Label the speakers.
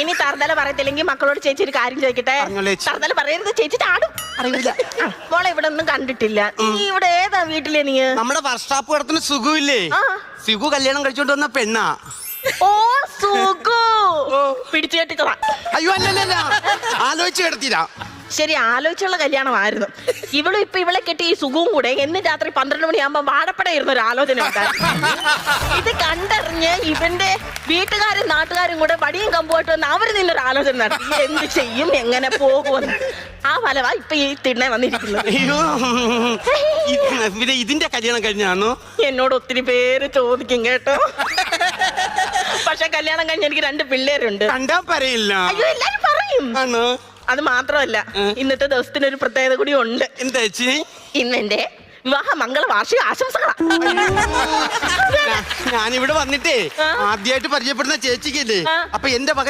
Speaker 1: ഇനി തറുതല പറയത്തില്ലെങ്കിൽ മക്കളോട് ചേച്ചി ഒരു കാര്യം ചോദിക്കട്ടെ. തറുതല പറയരുത്, ചേച്ചി ചാടും.
Speaker 2: അറിയില്ല.
Speaker 1: മോളെ ഇവിടെ ഒന്നും കണ്ടിട്ടില്ല. നീ ഇവിടെ ഏതാ വീട്ടിലെ? നീ
Speaker 2: നമ്മുടെ വർക്ക്ഷോപ്പ് കിടത്തുന്ന സുഖമില്ലേ, സുഖു കല്യാണം കഴിച്ചോണ്ട് വന്ന പെണ്ണാ.
Speaker 1: ഓ സുഖു പിടിച്ചു കെട്ടിച്ചതാ.
Speaker 2: അയ്യോ അല്ലല്ല, ആലോചിച്ച് കിടത്തില്ല.
Speaker 1: ശരി, ആലോചിച്ചുള്ള കല്യാണമായിരുന്നു. ഇവളെ കെട്ടി ഈ സുഖവും കൂടെ എന്ന് രാത്രി 12 മണിയാകുമ്പോ വാഴപ്പടയിരുന്ന ഒരു ആലോചന ഉണ്ടായിരുന്നു. ഇത് കണ്ടറിഞ്ഞ് ഇവന്റെ വീട്ടുകാരും നാട്ടുകാരും കൂടെ വടിയും കമ്പുമായിട്ട് വന്ന് അവര് നിന്നൊരു ആലോചന നടത്തി. എന്ത് ചെയ്യും, എങ്ങനെ പോകുമെന്ന്. ആ ഫലവാ ഇപ്പൊ ഈ തിണ്ണെ വന്നിരിക്കുന്നത്.
Speaker 2: അയ്യോ, ഇതിന്റെ കല്യാണം കഴിഞ്ഞാണോ?
Speaker 1: എന്നോട് ഒത്തിരി പേര് ചോദിക്കും കേട്ടോ. പക്ഷെ കല്യാണം കഴിഞ്ഞ എനിക്ക് 2 പിള്ളേരുണ്ട്.
Speaker 2: കണ്ടാ പറയില്ല.
Speaker 1: അയ്യോ, എല്ലാരും പറയും.
Speaker 2: ആണോ?
Speaker 1: അത് മാത്രമല്ല, ഇന്നത്തെ ദിവസത്തിന് ഒരു പ്രത്യേകത കൂടി ഉണ്ട്.
Speaker 2: എന്താ ചേച്ചി?
Speaker 1: ഇന്ന് എന്റെ വിവാഹ മംഗള വാർഷിക ആശംസകളാ.
Speaker 2: ഞാനിവിടെ വന്നിട്ടേ ആദ്യമായിട്ട് പരിചയപ്പെടുന്ന ചേച്ചിക്കല്ലേ, അപ്പൊ എന്റെ വക